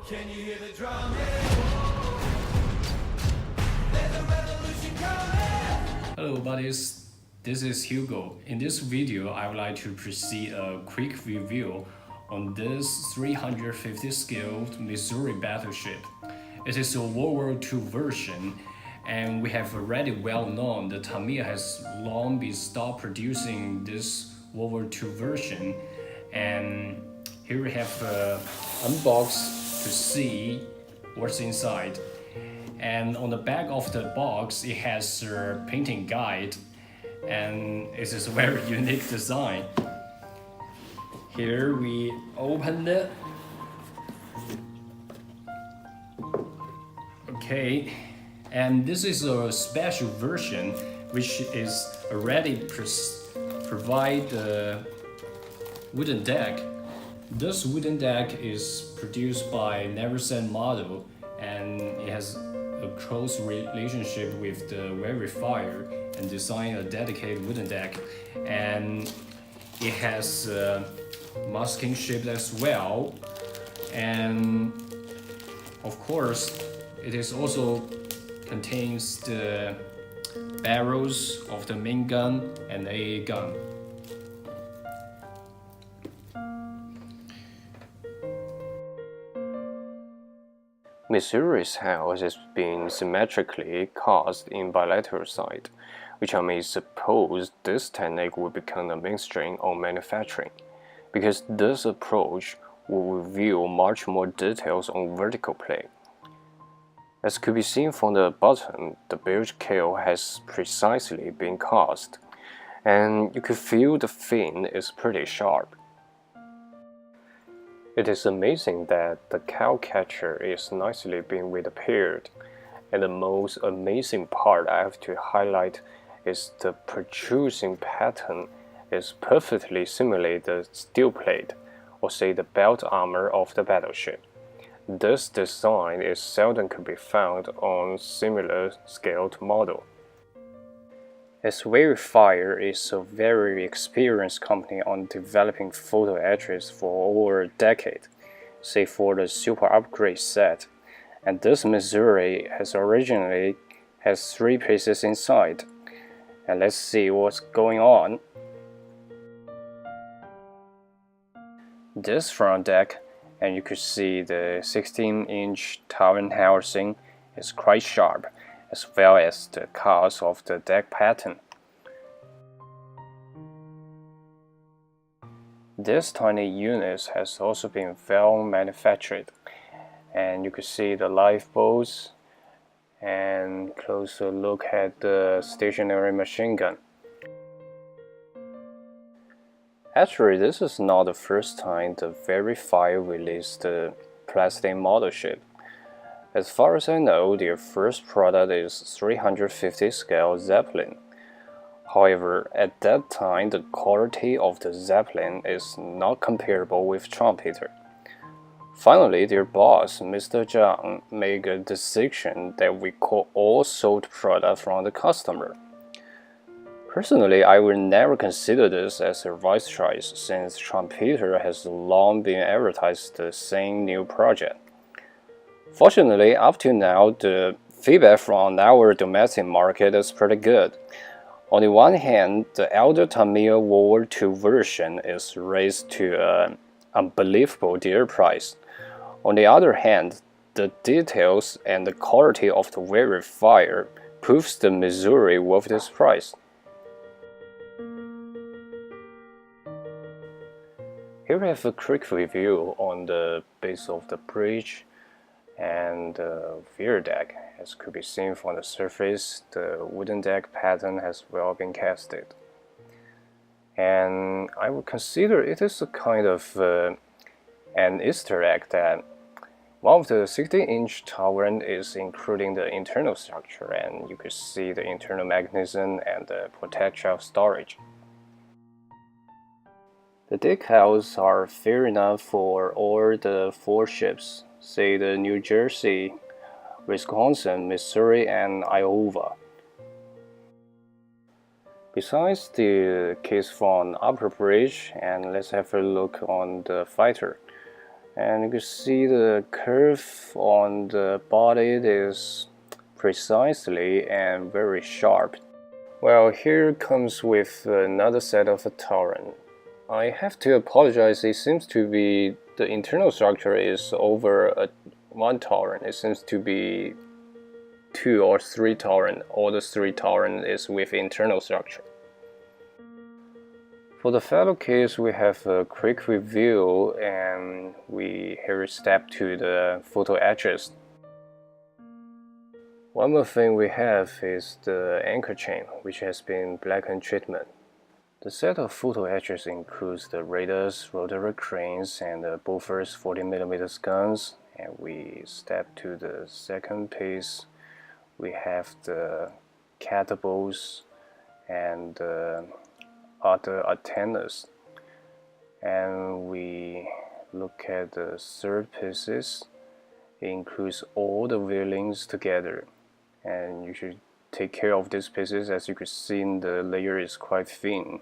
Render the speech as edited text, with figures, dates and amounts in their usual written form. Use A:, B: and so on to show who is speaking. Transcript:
A: Can you hear the drum hit? There's a revolution coming. Hello buddies, this is Hugo. In this video, I would like to proceed a quick review on this 350 scale Missouri Battleship. It is a World War II version, and we have already well known that TAMIYA has long been stopped producing this World War II version, and here we have Unbox to see what's inside. And on the back of the box, it has a painting guide, and it is a very unique design. Here we open it. Okay, and this is a special version which is already provide the wooden deck. This wooden deck is produced by Neverson Model, and it has a close relationship with the verifier and designed a dedicated wooden deck, and it has masking shape as well, and of course it is also contains the barrels of the main gun and AA gun.
B: Missouri's house has been symmetrically cast in bilateral side, which I may suppose this technique will become the mainstream on manufacturing, because this approach will reveal much more details on vertical plane. As could be seen from the bottom, the bilge keel has precisely been cast, and you could feel the fin is pretty sharp. It is amazing that the cow catcher is nicely being repaired, and the most amazing part I have to highlight is the protruding pattern is perfectly simulate the steel plate, or say the belt armor of the battleship. This design is seldom could be found on similar scaled model. As Verifier is a very experienced company on developing photo etchers for over a decade, say for the Super Upgrade set, and this Missouri has originally has 3 pieces inside. And let's see what's going on. This front deck, and you could see the 16-inch Taiwan housing is quite sharp, as well as the cast of the deck pattern. This tiny unit has also been well manufactured, and you could see the lifeboats and closer look at the stationary machine gun. Actually, this is not the first time the Verifier released the plastic model ship. As far as I know, their first product is 350 scale Zeppelin. However, at that time, the quality of the Zeppelin is not comparable with Trumpeter. Finally, their boss, Mr. Zhang, made a decision that we call all sold product from the customer. Personally, I would never consider this as a right choice, since Trumpeter has long been advertised the same new project. Fortunately, up to now, the feedback from our domestic market is pretty good. On the one hand, the elder TAMIYA World War II version is raised to an unbelievable dear price. On the other hand, the details and the quality of the Verifier proves the Missouri worth this price. Here we have a quick review on the base of the bridge and the rear deck. As could be seen from the surface, the wooden deck pattern has well been casted. And I would consider it is a kind of an Easter egg that one of the 16-inch tower is including the internal structure, and you could see the internal mechanism and the potential storage. The decals are fair enough for all the 4 ships, say the New Jersey, Wisconsin, Missouri, and Iowa. Besides the case from upper bridge, and let's have a look on the fighter. And you can see the curve on the body is precisely and very sharp. Well, here comes with another set of a torrent. I have to apologize, it seems to be the internal structure is over one torrent. It seems to be 2 or 3 torrent. All the 3 torrent is with internal structure. For the fellow case, we have a quick review, and we here step to the photo etches. One more thing we have is the anchor chain, which has been blackened treatment. The set of photo etches includes the radars, rotary cranes, and the Bofors 40mm guns. And we step to the second piece. We have the catapults and other antennas. And we look at the third pieces. It includes all the veilings together. And you should take care of these pieces. As you can see, the layer is quite thin.